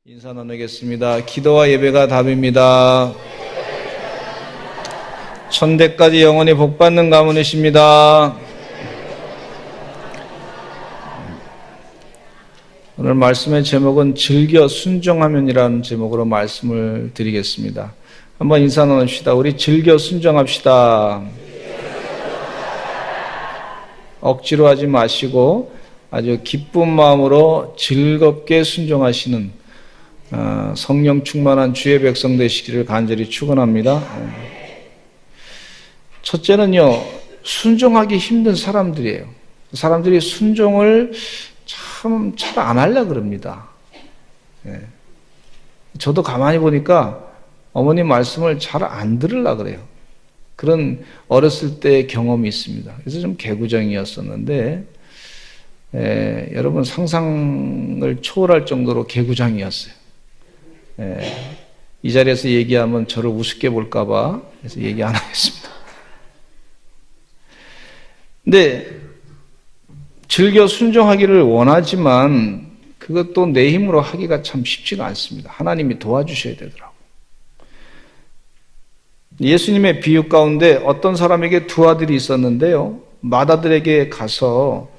인사 나누겠습니다. 기도와 예배가 답입니다. 천대까지 영원히 복받는 가문이십니다. 오늘 말씀의 제목은 즐겨 순종하면이라는 제목으로 말씀을 드리겠습니다. 한번 인사 나눕시다. 우리 즐겨 순종합시다. 억지로 하지 마시고 아주 기쁜 마음으로 즐겁게 순종하시는 성령 충만한 주의 백성 되시기를 간절히 축원합니다. 첫째는요, 순종하기 힘든 사람들이에요. 사람들이 순종을 참 잘 안 하려고 그럽니다. 저도 가만히 보니까 어머님 말씀을 잘 안 들으려고 그래요. 그런 어렸을 때의 경험이 있습니다. 그래서 좀 개구장이었었는데 여러분 상상을 초월할 정도로 개구장이었어요. 이 자리에서 얘기하면 저를 우습게 볼까봐 그래서 얘기 안 하겠습니다. 근데 즐겨 순종하기를 원하지만 그것도 내 힘으로 하기가 참 쉽지가 않습니다. 하나님이 도와주셔야 되더라고요. 예수님의 비유 가운데 어떤 사람에게 두 아들이 있었는데요. 맏아들에게 가서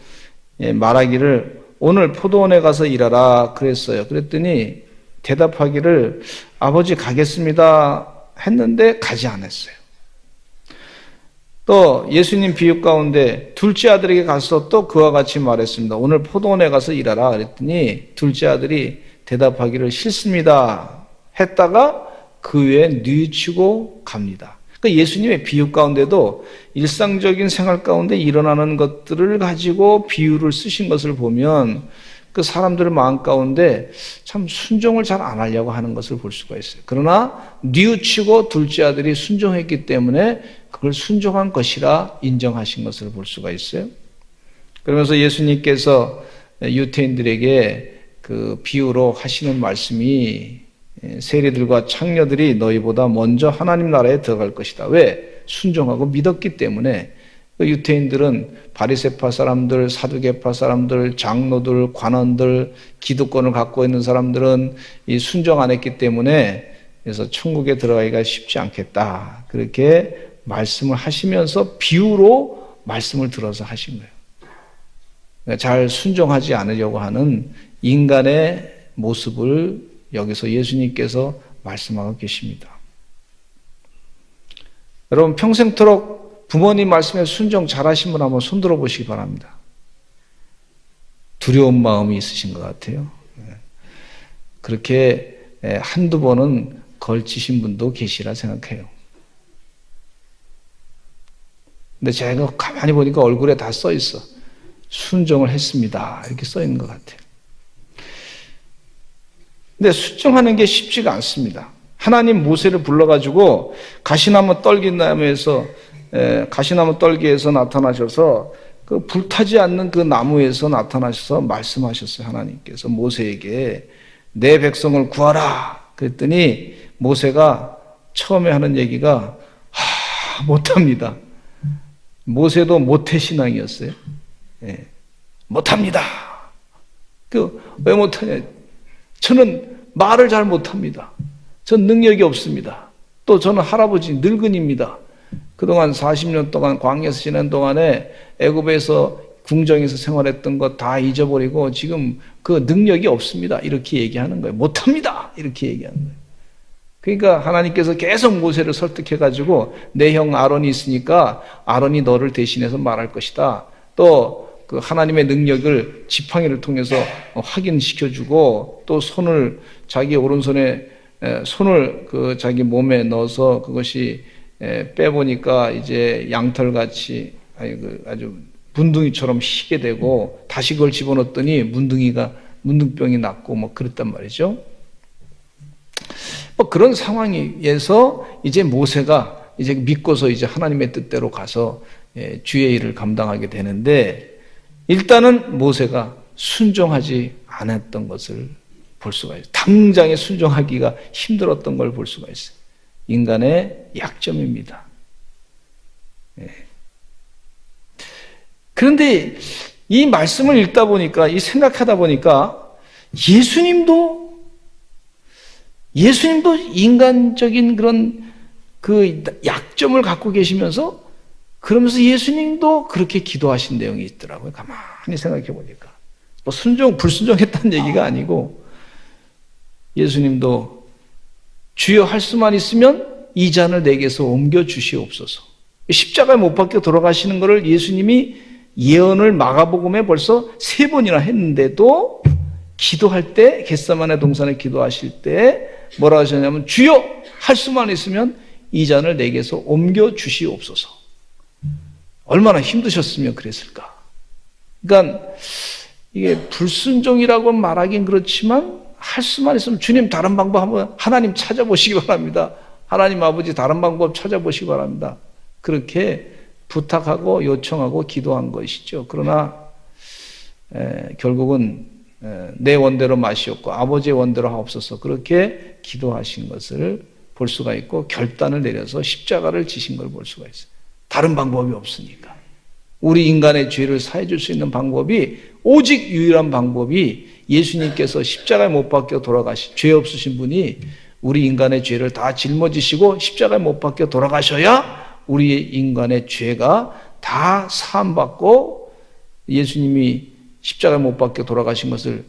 말하기를 오늘 포도원에 가서 일하라 그랬어요. 그랬더니 대답하기를 아버지 가겠습니다 했는데 가지 않았어요. 또 예수님 비유 가운데 둘째 아들에게 가서 또 그와 같이 말했습니다. 오늘 포도원에 가서 일하라 그랬더니 둘째 아들이 대답하기를 싫습니다 했다가 그 후에 뉘우치고 갑니다. 그러니까 예수님의 비유 가운데도 일상적인 생활 가운데 일어나는 것들을 가지고 비유를 쓰신 것을 보면 그 사람들의 마음 가운데 참 순종을 잘 안 하려고 하는 것을 볼 수가 있어요. 그러나 뉘우치고 둘째 아들이 순종했기 때문에 그걸 순종한 것이라 인정하신 것을 볼 수가 있어요. 그러면서 예수님께서 유태인들에게 그 비유로 하시는 말씀이 세리들과 창녀들이 너희보다 먼저 하나님 나라에 들어갈 것이다. 왜? 순종하고 믿었기 때문에. 유태인들은 바리새파 사람들, 사두개파 사람들, 장로들, 관원들, 기득권을 갖고 있는 사람들은 이 순종 안 했기 때문에 그래서 천국에 들어가기가 쉽지 않겠다. 그렇게 말씀을 하시면서 비유로 말씀을 들어서 하신 거예요. 잘 순종하지 않으려고 하는 인간의 모습을 여기서 예수님께서 말씀하고 계십니다. 여러분 평생토록 부모님 말씀에 순종 잘하신 분 한번 손들어 보시기 바랍니다. 두려운 마음이 있으신 것 같아요. 그렇게 한두 번은 걸치신 분도 계시라 생각해요. 근데 제가 가만히 보니까 얼굴에 다 써 있어. 순종을 했습니다. 이렇게 써 있는 것 같아요. 근데 순종하는 게 쉽지가 않습니다. 하나님 모세를 불러가지고 가시나무 떨기에서 나타나셔서 그 불타지 않는 그 나무에서 나타나셔서 말씀하셨어요. 하나님께서 모세에게 내 백성을 구하라 그랬더니 모세가 처음에 하는 얘기가 못합니다. 모세도 모태신앙이었어요. 못합니다. 왜 못하냐? 저는 말을 잘 못합니다. 전 능력이 없습니다. 또 저는 할아버지 늙은입니다. 그동안 40년 동안 광야에서 지낸 동안에 애굽에서 궁정에서 생활했던 거 다 잊어버리고 지금 그 능력이 없습니다. 이렇게 얘기하는 거예요. 못합니다. 이렇게 얘기하는 거예요. 그러니까 하나님께서 계속 모세를 설득해가지고 내 형 아론이 있으니까 아론이 너를 대신해서 말할 것이다. 또 그 하나님의 능력을 지팡이를 통해서 확인시켜주고 또 손을 자기 오른손에 손을 그 자기 몸에 넣어서 그것이 빼보니까 이제 양털같이 아주 문둥이처럼 희게 되고 다시 그걸 집어넣었더니 문둥병이 났고 뭐 그랬단 말이죠. 뭐 그런 상황에서 이제 모세가 이제 믿고서 이제 하나님의 뜻대로 가서 주의 일을 감당하게 되는데 일단은 모세가 순종하지 않았던 것을 볼 수가 있어요. 당장에 순종하기가 힘들었던 걸 볼 수가 있어요. 인간의 약점입니다. 그런데 이 말씀을 읽다 보니까, 이 생각하다 보니까 예수님도 예수님도 인간적인 그런 그 약점을 갖고 계시면서 그러면서 예수님도 그렇게 기도하신 내용이 있더라고요. 가만히 생각해 보니까. 뭐 불순종했다는 얘기가 아니고 예수님도 주여 할 수만 있으면 이 잔을 내게서 옮겨 주시옵소서. 십자가에 못 박혀 돌아가시는 것을 예수님이 예언을 마가복음에 벌써 3번이나 했는데도 기도할 때, 겟세마네 동산에 기도하실 때 뭐라 하셨냐면 주여 할 수만 있으면 이 잔을 내게서 옮겨 주시옵소서. 얼마나 힘드셨으면 그랬을까. 그러니까 이게 불순종이라고 말하긴 그렇지만 할 수만 있으면 주님 다른 방법 한번 하나님 찾아보시기 바랍니다. 하나님 아버지 다른 방법 찾아보시기 바랍니다. 그렇게 부탁하고 요청하고 기도한 것이죠. 그러나 결국은 내 원대로 마시옵고 아버지의 원대로 하옵소서 그렇게 기도하신 것을 볼 수가 있고 결단을 내려서 십자가를 지신 걸 볼 수가 있어요. 다른 방법이 없으니까. 우리 인간의 죄를 사해 줄 수 있는 방법이 오직 유일한 방법이 예수님께서 십자가에 못 박혀 돌아가신 죄 없으신 분이 우리 인간의 죄를 다 짊어지시고 십자가에 못 박혀 돌아가셔야 우리 인간의 죄가 다 사함받고 예수님이 십자가에 못 박혀 돌아가신 것을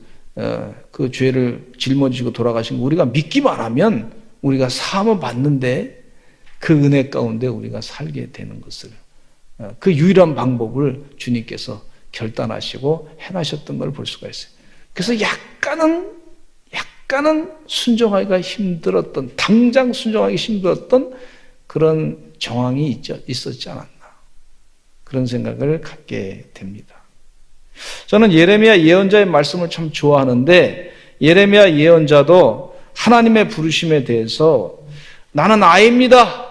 그 죄를 짊어지고 돌아가신 거 우리가 믿기만 하면 우리가 사함을 받는데 그 은혜 가운데 우리가 살게 되는 것을 그 유일한 방법을 주님께서 결단하시고 행하셨던 걸 볼 수가 있어요. 그래서 약간은 순종하기가 힘들었던 당장 순종하기 힘들었던 그런 정황이 있었지 않았나 그런 생각을 갖게 됩니다. 저는 예레미야 예언자의 말씀을 참 좋아하는데 예레미야 예언자도 하나님의 부르심에 대해서 나는 아이입니다.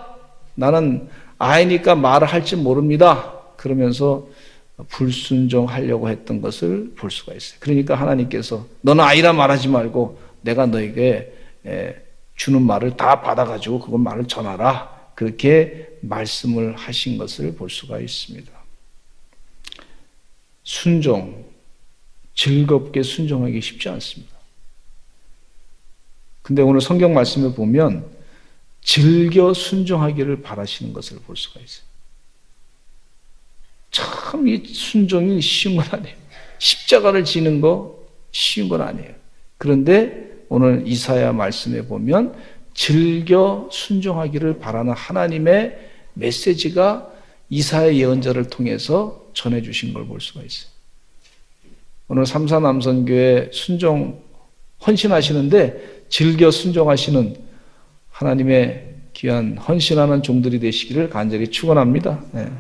나는 아이니까 말을 할지 모릅니다. 그러면서 불순종하려고 했던 것을 볼 수가 있어요. 그러니까 하나님께서 너는 아이라 말하지 말고 내가 너에게 주는 말을 다 받아가지고 그걸 말을 전하라. 그렇게 말씀을 하신 것을 볼 수가 있습니다. 순종, 즐겁게 순종하기 쉽지 않습니다. 근데 오늘 성경 말씀을 보면 즐겨 순종하기를 바라시는 것을 볼 수가 있어요. 참 이 순종이 쉬운 건 아니에요. 십자가를 지는 거 쉬운 건 아니에요. 그런데 오늘 이사야 말씀에 보면 즐겨 순종하기를 바라는 하나님의 메시지가 이사야 예언자를 통해서 전해주신 걸 볼 수가 있어요. 오늘 삼사남선교회 순종 헌신하시는데 즐겨 순종하시는 하나님의 귀한 헌신하는 종들이 되시기를 간절히 축원합니다. 네.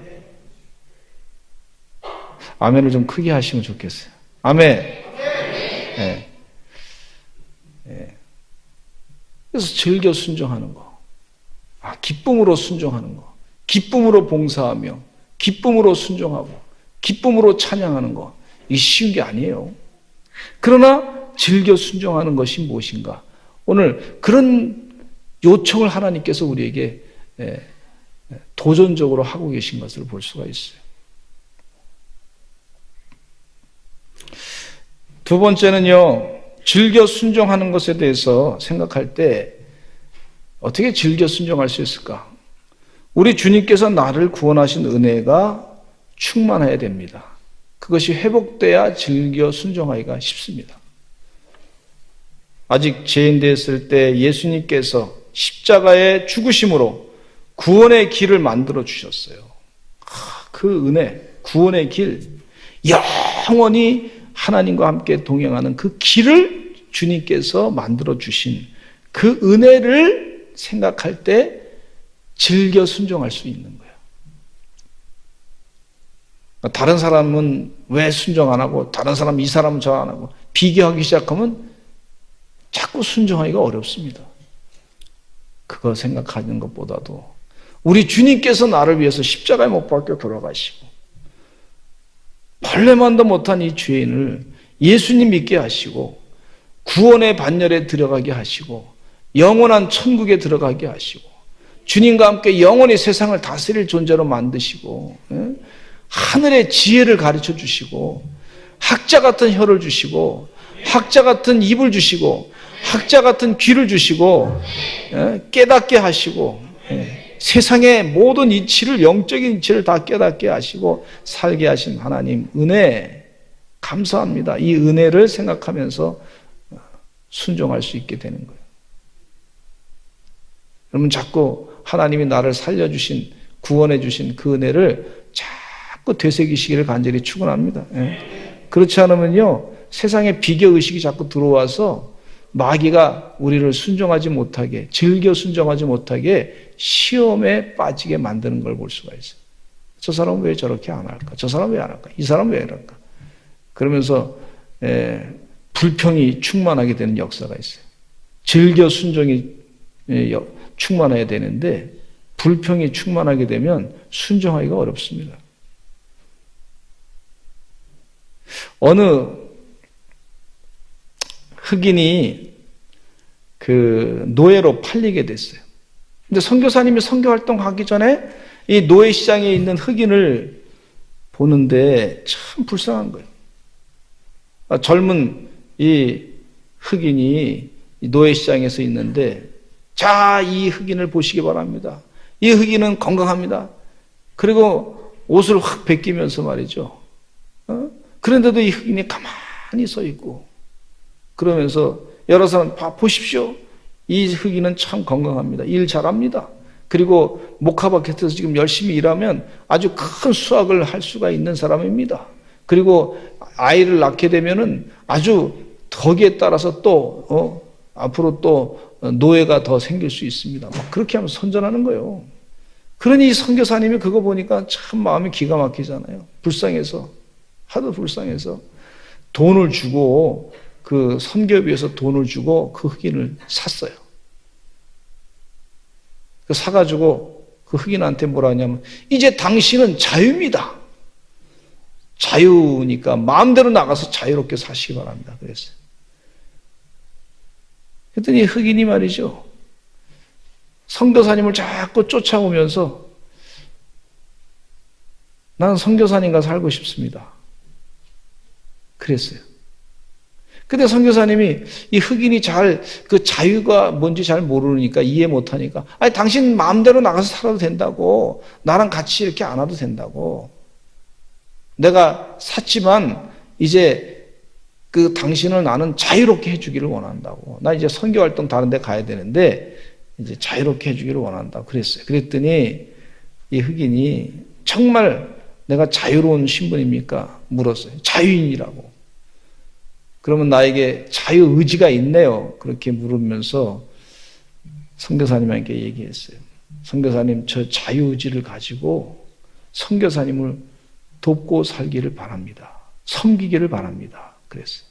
아멘을 좀 크게 하시면 좋겠어요. 아멘. 네. 네. 그래서 즐겨 순종하는 거, 기쁨으로 순종하는 거, 기쁨으로 봉사하며, 기쁨으로 순종하고, 기쁨으로 찬양하는 거, 이게 쉬운 게 아니에요. 그러나 즐겨 순종하는 것이 무엇인가? 오늘 그런 요청을 하나님께서 우리에게 도전적으로 하고 계신 것을 볼 수가 있어요. 두 번째는요, 즐겨 순종하는 것에 대해서 생각할 때 어떻게 즐겨 순종할 수 있을까? 우리 주님께서 나를 구원하신 은혜가 충만해야 됩니다. 그것이 회복돼야 즐겨 순종하기가 쉽습니다. 아직 죄인 되었을 때 예수님께서 십자가의 죽으심으로 구원의 길을 만들어 주셨어요. 그 은혜, 구원의 길, 영원히 하나님과 함께 동행하는 그 길을 주님께서 만들어 주신 그 은혜를 생각할 때 즐겨 순종할 수 있는 거예요. 다른 사람은 왜 순종 안 하고 다른 사람은 이 사람은 저 안 하고 비교하기 시작하면 자꾸 순종하기가 어렵습니다. 그거 생각하는 것보다도 우리 주님께서 나를 위해서 십자가에 못 박혀 돌아가시고 벌레만도 못한 이 죄인을 예수님 믿게 하시고 구원의 반열에 들어가게 하시고 영원한 천국에 들어가게 하시고 주님과 함께 영원히 세상을 다스릴 존재로 만드시고 하늘의 지혜를 가르쳐 주시고 학자 같은 혀를 주시고 학자 같은 입을 주시고 학자 같은 귀를 주시고 깨닫게 하시고 세상의 모든 이치를, 영적인 이치를 다 깨닫게 하시고 살게 하신 하나님 은혜 감사합니다. 이 은혜를 생각하면서 순종할 수 있게 되는 거예요. 여러분, 자꾸 하나님이 나를 살려주신, 구원해 주신 그 은혜를 자꾸 되새기시기를 간절히 축원합니다. 그렇지 않으면요, 세상에 비교의식이 자꾸 들어와서 마귀가 우리를 순종하지 못하게, 즐겨 순종하지 못하게 시험에 빠지게 만드는 걸 볼 수가 있어요. 저 사람은 왜 저렇게 안 할까? 저 사람은 왜 안 할까? 이 사람은 왜 이럴까? 그러면서 불평이 충만하게 되는 역사가 있어요. 즐겨 순종이 충만해야 되는데 불평이 충만하게 되면 순종하기가 어렵습니다. 어느 흑인이 그 노예로 팔리게 됐어요. 근데 선교사님이 선교 활동하기 전에 이 노예 시장에 있는 흑인을 보는데 참 불쌍한 거예요. 젊은 이 흑인이 노예 시장에서 있는데, 자, 이 흑인을 보시기 바랍니다. 이 흑인은 건강합니다. 그리고 옷을 확 벗기면서 말이죠. 그런데도 이 흑인이 가만히 서 있고, 그러면서 여러 사람 보십시오. 이 흑인은 참 건강합니다. 일 잘합니다. 그리고 모카바켓에서 지금 열심히 일하면 아주 큰 수확을 할 수가 있는 사람입니다. 그리고 아이를 낳게 되면은 아주 거기에 따라서 또 앞으로 또 노예가 더 생길 수 있습니다. 막 그렇게 하면서 선전하는 거예요. 그러니 선교사님이 그거 보니까 참 마음이 기가 막히잖아요. 불쌍해서, 하도 불쌍해서 돈을 주고, 그 선교비에서 돈을 주고 그 흑인을 샀어요. 사가지고 그 흑인한테 뭐라 하냐면, 이제 당신은 자유입니다. 자유니까 마음대로 나가서 자유롭게 사시기 바랍니다. 그랬어요. 그랬더니 흑인이 말이죠, 선교사님을 자꾸 쫓아오면서 나는 선교사님과 살고 싶습니다. 그랬어요. 근데 선교사님이 이 흑인이 그 자유가 뭔지 잘 모르니까, 이해 못하니까, 아니, 당신 마음대로 나가서 살아도 된다고. 나랑 같이 이렇게 안 와도 된다고. 내가 샀지만 이제 그 당신을 나는 자유롭게 해주기를 원한다고. 나 이제 선교 활동 다른 데 가야 되는데 이제 자유롭게 해주기를 원한다고 그랬어요. 그랬더니 이 흑인이 정말 내가 자유로운 신분입니까? 물었어요. 자유인이라고. 그러면 나에게 자유 의지가 있네요. 그렇게 물으면서 선교사님에게 얘기했어요. 선교사님, 저 자유 의지를 가지고 선교사님을 돕고 살기를 바랍니다. 섬기기를 바랍니다. 그랬어요.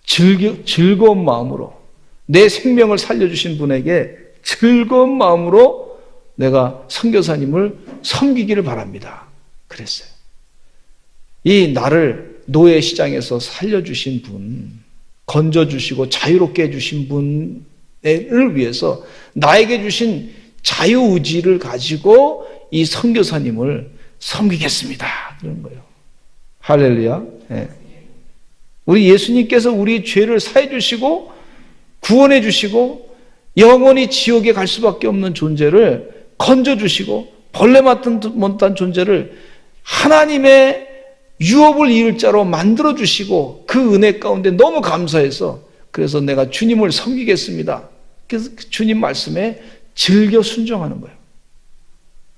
즐거운 마음으로, 내 생명을 살려주신 분에게 즐거운 마음으로 내가 선교사님을 섬기기를 바랍니다. 그랬어요. 이 나를 노예 시장에서 살려주신 분, 건져주시고 자유롭게 해주신 분을 위해서 나에게 주신 자유의지를 가지고 이 선교사님을 섬기겠습니다. 그런 거예요. 할렐루야. 네. 우리 예수님께서 우리 죄를 사해 주시고 구원해 주시고 영원히 지옥에 갈 수밖에 없는 존재를 건져주시고 벌레 못한 존재를 하나님의 유업을 이을 자로 만들어주시고 그 은혜 가운데 너무 감사해서, 그래서 내가 주님을 섬기겠습니다. 그래서 주님 말씀에 즐겨 순종하는 거예요.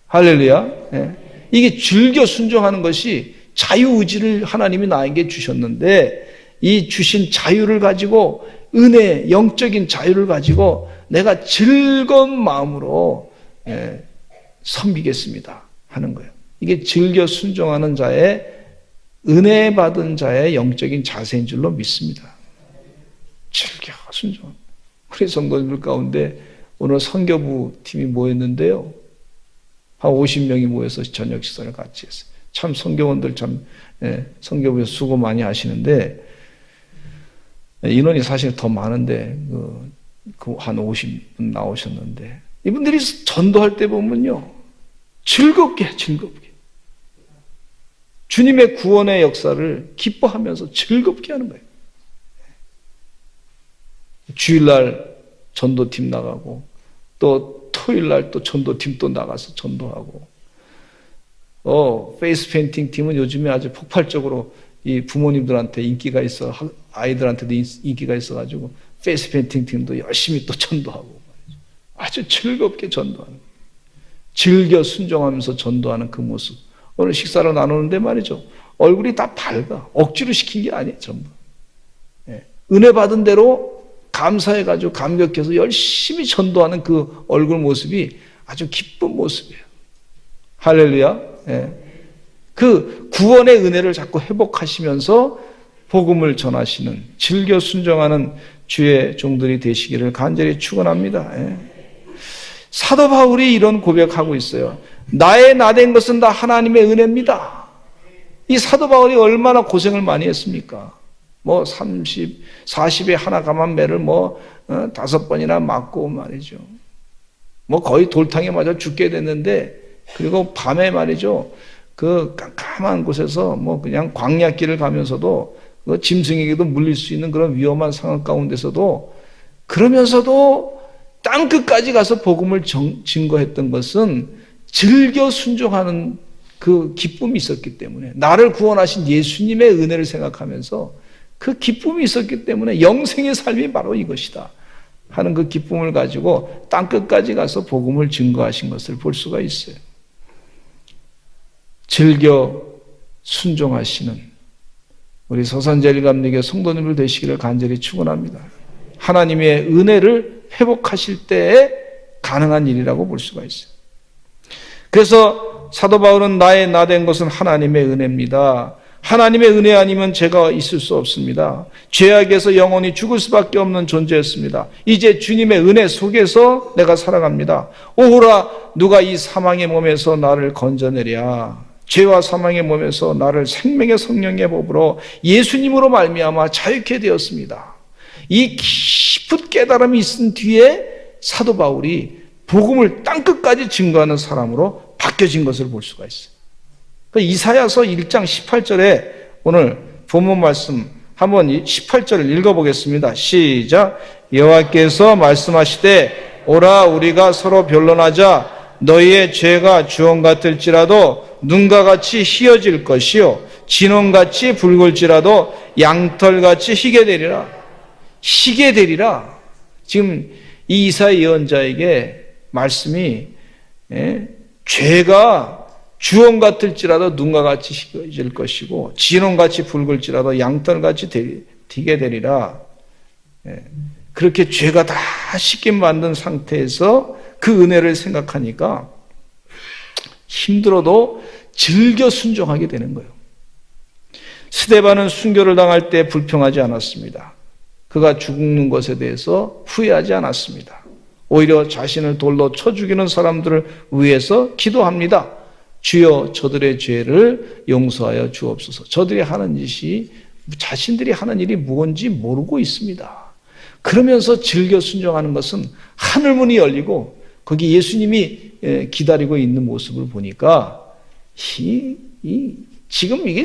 할렐루야. 네. 이게 즐겨 순종하는 것이 자유의지를 하나님이 나에게 주셨는데, 이 주신 자유를 가지고, 은혜, 영적인 자유를 가지고 내가 즐거운 마음으로 섬기겠습니다 하는 거예요. 이게 즐겨 순종하는 자의, 은혜 받은 자의 영적인 자세인 줄로 믿습니다. 즐겨 순종. 우리 성도님들 가운데 오늘 선교부 팀이 모였는데요, 한 50명이 모여서 저녁 식사를 같이 했어요. 참 선교원들 참 선교부에서 수고 많이 하시는데, 인원이 사실 더 많은데 한 50분 나오셨는데, 이분들이 전도할 때 보면요, 즐겁게 주님의 구원의 역사를 기뻐하면서 즐겁게 하는 거예요. 주일날 전도팀 나가고 또 토요일날 또 전도팀 또 나가서 전도하고 페이스 페인팅 팀은 요즘에 아주 폭발적으로 이 부모님들한테 인기가 있어 아이들한테도 인기가 있어가지고 페이스 페인팅 팀도 열심히 또 전도하고 아주 즐겁게 전도하는 즐겨 순종하면서 전도하는 그 모습 오늘 식사를 나누는데 말이죠 얼굴이 다 밝아 억지로 시킨 게 아니에요 전부 은혜 받은 대로 감사해가지고 감격해서 열심히 전도하는 그 얼굴 모습이 아주 기쁜 모습이에요. 할렐루야. 그 구원의 은혜를 자꾸 회복하시면서 복음을 전하시는 즐겨 순종하는 주의 종들이 되시기를 간절히 축원합니다. 사도 바울이 이런 고백하고 있어요. 나의 나된 것은 다 하나님의 은혜입니다. 이 사도 바울이 얼마나 고생을 많이 했습니까? 40에 하나 감한 매를 5번이나 맞고 말이죠. 거의 돌탕에 맞아 죽게 됐는데, 그리고 밤에 말이죠. 그 깜깜한 곳에서 그냥 광야길을 가면서도 짐승에게도 물릴 수 있는 그런 위험한 상황 가운데서도 그러면서도 땅 끝까지 가서 복음을 증거했던 것은 즐겨 순종하는 그 기쁨이 있었기 때문에 나를 구원하신 예수님의 은혜를 생각하면서 그 기쁨이 있었기 때문에 영생의 삶이 바로 이것이다 하는 그 기쁨을 가지고 땅 끝까지 가서 복음을 증거하신 것을 볼 수가 있어요. 즐겨 순종하시는 우리 서산제일감리교 성도님들 되시기를 간절히 축원합니다. 하나님의 은혜를 회복하실 때에 가능한 일이라고 볼 수가 있어요. 그래서 사도 바울은 나의 나된 것은 하나님의 은혜입니다. 하나님의 은혜 아니면 제가 있을 수 없습니다. 죄악에서 영원히 죽을 수밖에 없는 존재였습니다. 이제 주님의 은혜 속에서 내가 살아갑니다. 오호라 누가 이 사망의 몸에서 나를 건져내랴. 죄와 사망의 몸에서 나를 생명의 성령의 법으로 예수님으로 말미암아 자유케 되었습니다. 이 깊은 깨달음이 있은 뒤에 사도 바울이 복음을 땅끝까지 증거하는 사람으로 바뀌어진 것을 볼 수가 있어요. 이사야서 1장 18절에 오늘 본문 말씀 한번 18절을 읽어보겠습니다. 시작. 여호와께서 말씀하시되 오라 우리가 서로 변론하자. 너희의 죄가 주홍 같을지라도 눈과 같이 희어질 것이요 진홍같이 붉을지라도 양털같이 희게 되리라. 희게 되리라. 지금 이 이사야 예언자에게 말씀이 죄가 주홍 같을지라도 눈과 같이 희어질 것이고 진홍같이 붉을지라도 양털같이 희게 되리라. 그렇게 죄가 다 씻김 만든 상태에서 그 은혜를 생각하니까 힘들어도 즐겨 순종하게 되는 거예요. 스데반은 순교를 당할 때 불평하지 않았습니다. 그가 죽는 것에 대해서 후회하지 않았습니다. 오히려 자신을 돌로 쳐 죽이는 사람들을 위해서 기도합니다. 주여 저들의 죄를 용서하여 주옵소서. 저들이 하는 짓이 자신들이 하는 일이 무엇인지 모르고 있습니다. 그러면서 즐겨 순종하는 것은 하늘문이 열리고 거기 예수님이 기다리고 있는 모습을 보니까 지금 이게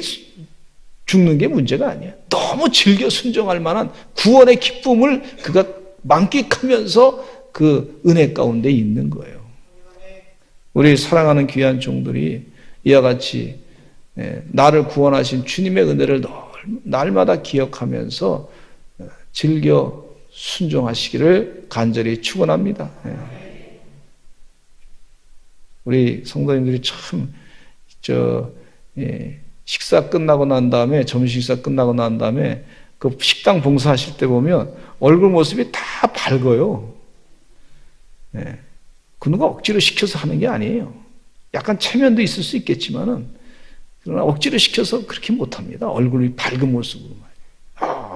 죽는 게 문제가 아니야. 너무 즐겨 순종할 만한 구원의 기쁨을 그가 만끽하면서 그 은혜 가운데 있는 거예요. 우리 사랑하는 귀한 종들이 이와 같이 나를 구원하신 주님의 은혜를 날마다 기억하면서 즐겨 순종하시기를 간절히 축원합니다. 우리 성도님들이 참 식사 끝나고 난 다음에 점심 식사 끝나고 난 다음에 그 식당 봉사하실 때 보면 얼굴 모습이 다 밝아요. 그 누가 억지로 시켜서 하는 게 아니에요. 약간 체면도 있을 수 있겠지만은 그러나 억지로 시켜서 그렇게 못합니다. 얼굴이 밝은 모습으로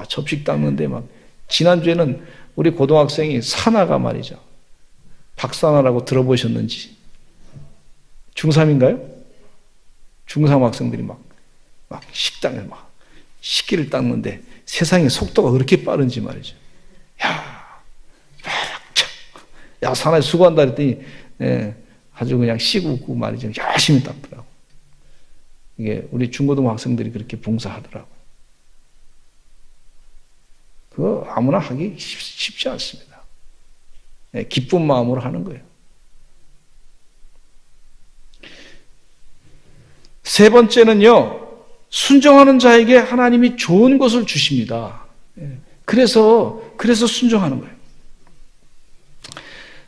접시 닦는데 막 지난주에는 우리 고등학생이 사나가 말이죠. 박사나라고 들어보셨는지 중3인가요? 중3 학생들이 막 식당에 막 식기를 닦는데 세상에 속도가 그렇게 빠른지 말이죠. 야, 사나이 수고한다 그랬더니 아주 그냥 씻고 말이죠. 열심히 닦더라고. 이게 우리 중고등 학생들이 그렇게 봉사하더라고. 그거 아무나 하기 쉽지 않습니다. 네, 기쁜 마음으로 하는 거예요. 세 번째는요, 순종하는 자에게 하나님이 좋은 것을 주십니다. 그래서 순종하는 거예요.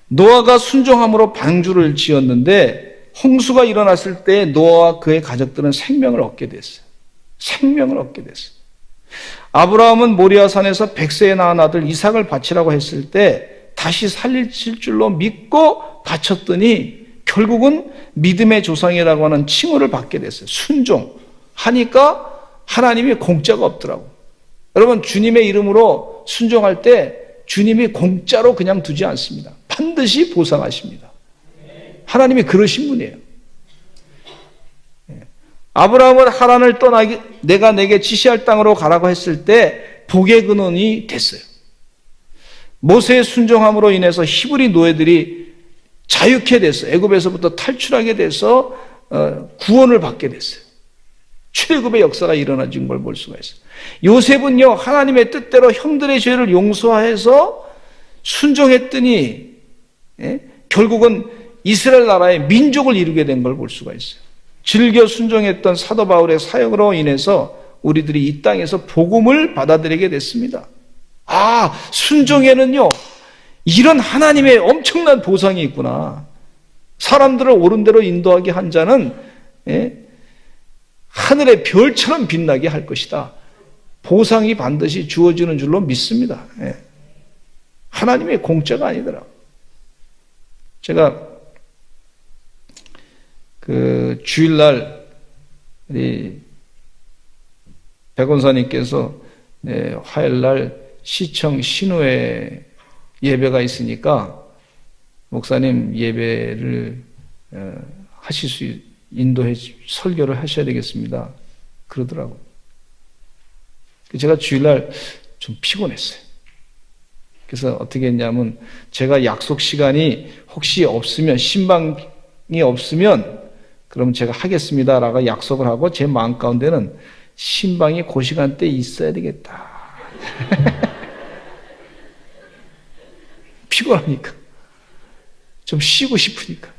노아가 순종함으로 방주를 지었는데 홍수가 일어났을 때 노아와 그의 가족들은 생명을 얻게 됐어요. 생명을 얻게 됐어요. 아브라함은 모리아산에서 100세에 낳은 아들 이삭을 바치라고 했을 때 다시 살리실 줄로 믿고 바쳤더니 결국은 믿음의 조상이라고 하는 칭호를 받게 됐어요. 순종하니까 하나님이 공짜가 없더라고. 여러분, 주님의 이름으로 순종할 때 주님이 공짜로 그냥 두지 않습니다. 반드시 보상하십니다. 하나님이 그러신 분이에요. 아브라함은 하란을 떠나기 내가 내게 지시할 땅으로 가라고 했을 때 복의 근원이 됐어요. 모세의 순종함으로 인해서 히브리 노예들이 자유케 됐어요. 애굽에서부터 탈출하게 돼서 구원을 받게 됐어요. 출애굽의 역사가 일어나진 걸 볼 수가 있어요. 요셉은요, 하나님의 뜻대로 형들의 죄를 용서해서 순종했더니 결국은 이스라엘 나라의 민족을 이루게 된 걸 볼 수가 있어요. 즐겨 순종했던 사도 바울의 사역으로 인해서 우리들이 이 땅에서 복음을 받아들이게 됐습니다. 순종에는요, 이런 하나님의 엄청난 보상이 있구나. 사람들을 옳은 대로 인도하게 한 자는 하늘의 별처럼 빛나게 할 것이다. 보상이 반드시 주어지는 줄로 믿습니다. 하나님의 공짜가 아니더라. 제가 그 주일날 우리 백원사님께서 화요일날 시청 신우회 예배가 있으니까 목사님 예배를 하실 수 인도해 설교를 하셔야 되겠습니다. 그러더라고요. 제가 주일날 좀 피곤했어요. 그래서 어떻게 했냐면 제가 약속 시간이 혹시 없으면 신방이 없으면 그럼 제가 하겠습니다라고 약속을 하고 제 마음 가운데는 신방이 그 시간대에 있어야 되겠다. 피곤하니까. 좀 쉬고 싶으니까.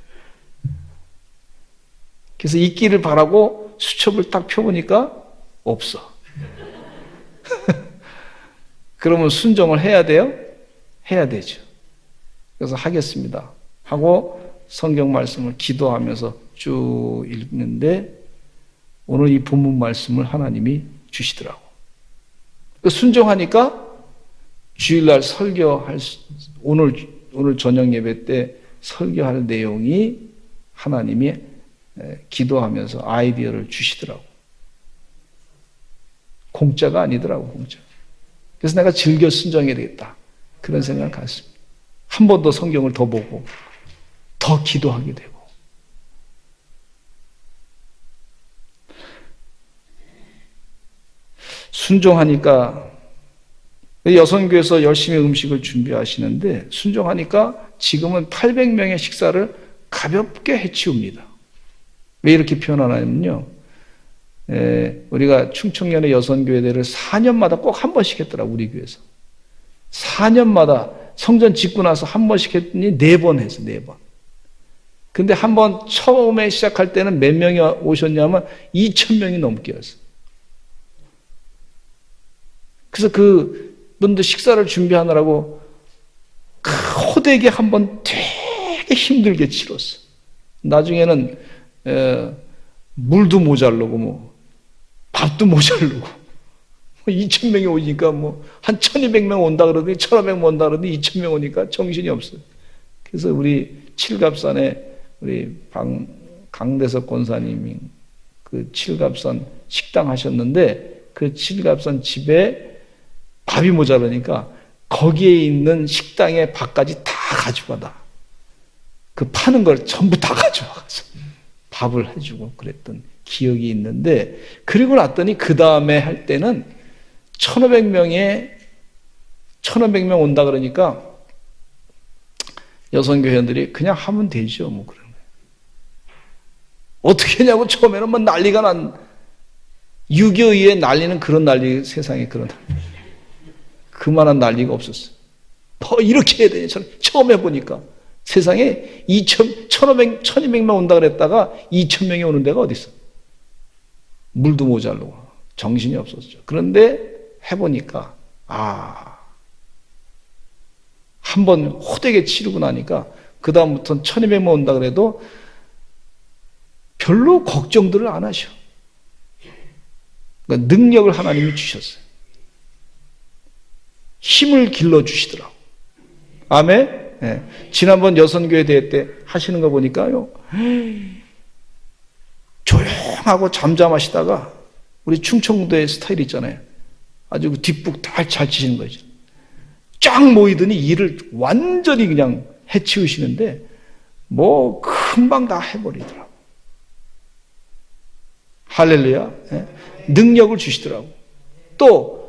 그래서 있기를 바라고 수첩을 딱 펴보니까 없어. 그러면 순종을 해야 돼요? 해야 되죠. 그래서 하겠습니다. 하고 성경 말씀을 기도하면서 쭉 읽는데 오늘 이 본문 말씀을 하나님이 주시더라고. 순종하니까 주일날 설교할 오늘 저녁 예배 때 설교할 내용이 하나님이 기도하면서 아이디어를 주시더라고. 공짜가 아니더라고, 공짜. 그래서 내가 즐겨 순종해야 되겠다. 그런 생각을 갖습니다. 한 번 더 성경을 더 보고 더 기도하게 되고. 순종하니까 여성교회에서 열심히 음식을 준비하시는데 순종하니까 지금은 800명의 식사를 가볍게 해치웁니다. 왜 이렇게 표현하냐면요. 우리가 충청년의 여성교회들을 4년마다 꼭 한 번씩 했더라, 우리 교회에서. 4년마다 성전 짓고 나서 한 번씩 했더니 4번 했어, 4번. 근데 한 번 처음에 시작할 때는 몇 명이 오셨냐면 2,000명이 넘게 왔어. 그래서 그 분들 식사를 준비하느라고 호되게 한 번 되게 힘들게 치렀어. 나중에는 물도 모자르고 밥도 모자르고 2,000명이 오니까 한 1,200명 온다 그러더니 1,500명 온다 그러더니 2,000명 오니까 정신이 없어요. 그래서 우리 칠갑산에 우리 강대석 권사님이 그 칠갑산 식당 하셨는데 그 칠갑산 집에 밥이 모자라니까 거기에 있는 식당의 밥까지 다 가져가다. 그 파는 걸 전부 다 가져와서 밥을 해주고 그랬던 기억이 있는데, 그리고 났더니 그 다음에 할 때는 1,500명 온다 그러니까 여성교회원들이 그냥 하면 되죠, 그런 거예요. 어떻게 하냐고 처음에는 난리가 난 6.25에 난리는 그런 난리, 세상에 그런 난리. 그만한 난리가 없었어요. 뭐 이렇게 해야 되냐. 처음 해보니까 세상에 1200명 온다 그랬다가 2000명이 오는 데가 어디 있어? 물도 모자르고 정신이 없었죠. 그런데 해보니까 한번 호되게 치르고 나니까 그 다음부터는 1200명 온다 그래도 별로 걱정들을 안 하셔. 그러니까 능력을 하나님이 주셨어요. 힘을 길러주시더라고. 아멘? 네. 지난번 여선교회 대회 때 하시는 거 보니까요, 조용하고 잠잠하시다가 우리 충청도의 스타일 있잖아요. 아주 뒷북 잘 치시는 거죠. 쫙 모이더니 일을 완전히 그냥 해치우시는데 뭐 금방 다 해버리더라고. 할렐루야. 네. 능력을 주시더라고. 또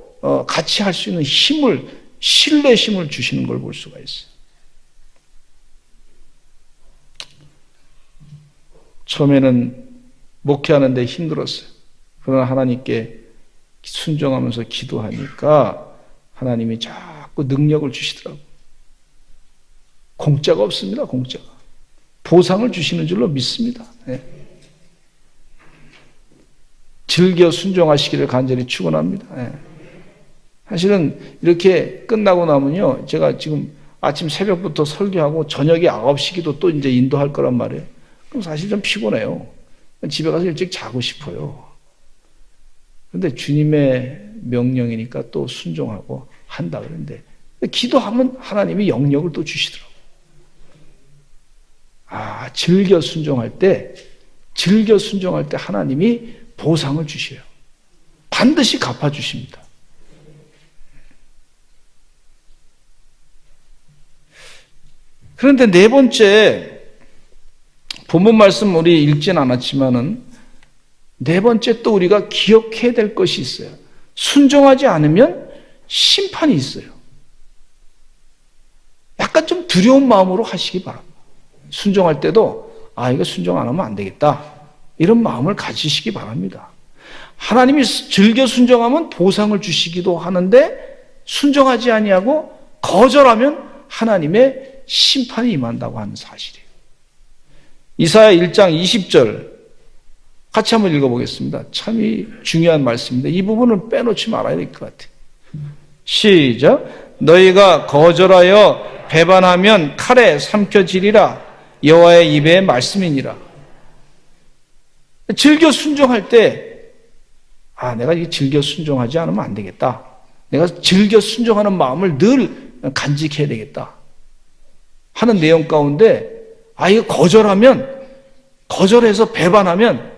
같이 할 수 있는 힘을, 신뢰심을 주시는 걸 볼 수가 있어요. 처음에는 목회하는데 힘들었어요. 그러나 하나님께 순종하면서 기도하니까 하나님이 자꾸 능력을 주시더라고요. 공짜가 없습니다. 공짜가. 보상을 주시는 줄로 믿습니다. 네. 즐겨 순종하시기를 간절히 축원합니다. 네. 사실은 이렇게 끝나고 나면요, 제가 지금 아침 새벽부터 설교하고 저녁에 9시기도 또 이제 인도할 거란 말이에요. 그럼 사실 좀 피곤해요. 집에 가서 일찍 자고 싶어요. 그런데 주님의 명령이니까 또 순종하고 한다 그러는데, 기도하면 하나님이 영역을 또 주시더라고요. 즐겨 순종할 때 하나님이 보상을 주셔요. 반드시 갚아주십니다. 그런데 네 번째, 본문 말씀 우리 읽진 않았지만은 네 번째 또 우리가 기억해야 될 것이 있어요. 순종하지 않으면 심판이 있어요. 약간 좀 두려운 마음으로 하시기 바랍니다. 순종할 때도 이거 순종 안 하면 안 되겠다, 이런 마음을 가지시기 바랍니다. 하나님이 즐겨 순종하면 보상을 주시기도 하는데 순종하지 아니하고 거절하면 하나님의 심판이 임한다고 하는 사실이에요. 이사야 1장 20절 같이 한번 읽어보겠습니다. 참 중요한 말씀입니다. 이 부분은 빼놓지 말아야 될 것 같아요. 시작. 너희가 거절하여 배반하면 칼에 삼켜지리라. 여호와의 입의 말씀이니라. 즐겨 순종할 때 내가 이게 즐겨 순종하지 않으면 안 되겠다. 내가 즐겨 순종하는 마음을 늘 간직해야 되겠다 하는 내용 가운데 이거 거절해서 배반하면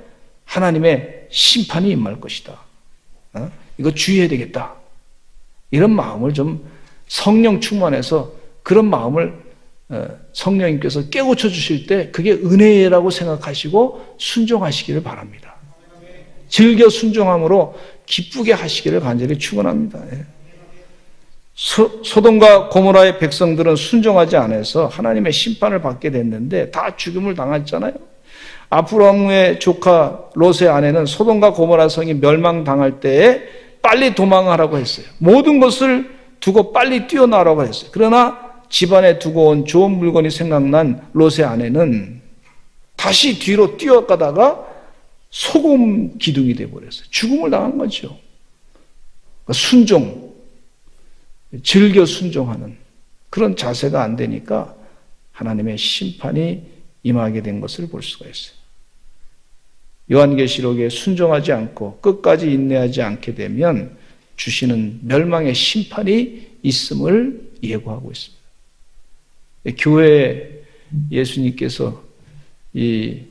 하나님의 심판이 임할 것이다. 이거 주의해야 되겠다. 이런 마음을 좀 성령 충만해서 그런 마음을 성령님께서 깨우쳐 주실 때 그게 은혜라고 생각하시고 순종하시기를 바랍니다. 즐겨 순종함으로 기쁘게 하시기를 간절히 축원합니다. 소돔과 고모라의 백성들은 순종하지 않아서 하나님의 심판을 받게 됐는데 다 죽임을 당했잖아요. 아브라함의 조카 롯의 아내는 소돔과 고모라 성이 멸망당할 때에 빨리 도망하라고 했어요. 모든 것을 두고 빨리 뛰어나라고 했어요. 그러나 집안에 두고 온 좋은 물건이 생각난 롯의 아내는 다시 뒤로 뛰어가다가 소금 기둥이 되어버렸어요. 죽음을 당한 거죠. 순종, 즐겨 순종하는 그런 자세가 안 되니까 하나님의 심판이 임하게 된 것을 볼 수가 있어요. 요한계시록에 순종하지 않고 끝까지 인내하지 않게 되면 주시는 멸망의 심판이 있음을 예고하고 있습니다. 교회에 예수님께서 이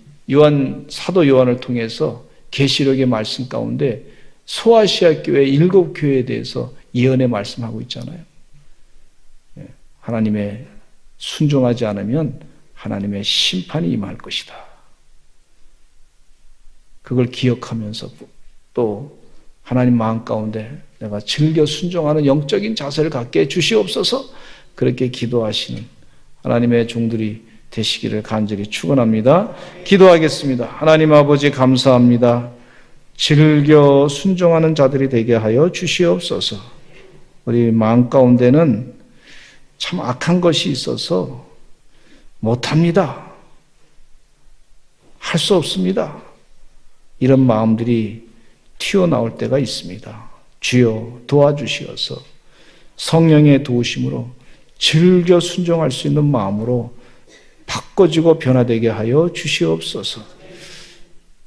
사도 요한을 통해서 계시록의 말씀 가운데 소아시아 교회 7교회에 대해서 예언의 말씀하고 있잖아요. 하나님의 순종하지 않으면 하나님의 심판이 임할 것이다. 그걸 기억하면서 또 하나님 마음 가운데 내가 즐겨 순종하는 영적인 자세를 갖게 해 주시옵소서. 그렇게 기도하시는 하나님의 종들이 되시기를 간절히 축원합니다. 기도하겠습니다. 하나님 아버지 감사합니다. 즐겨 순종하는 자들이 되게 하여 주시옵소서. 우리 마음 가운데는 참 악한 것이 있어서 못합니다. 할 수 없습니다. 이런 마음들이 튀어나올 때가 있습니다. 주여 도와주시어서 성령의 도우심으로 즐겨 순종할 수 있는 마음으로 바꿔지고 변화되게 하여 주시옵소서.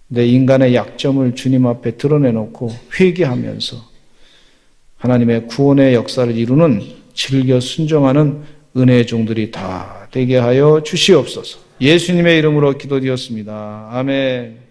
내 인간의 약점을 주님 앞에 드러내놓고 회개하면서 하나님의 구원의 역사를 이루는 즐겨 순종하는 은혜의 종들이 다 되게 하여 주시옵소서. 예수님의 이름으로 기도드렸습니다. 아멘.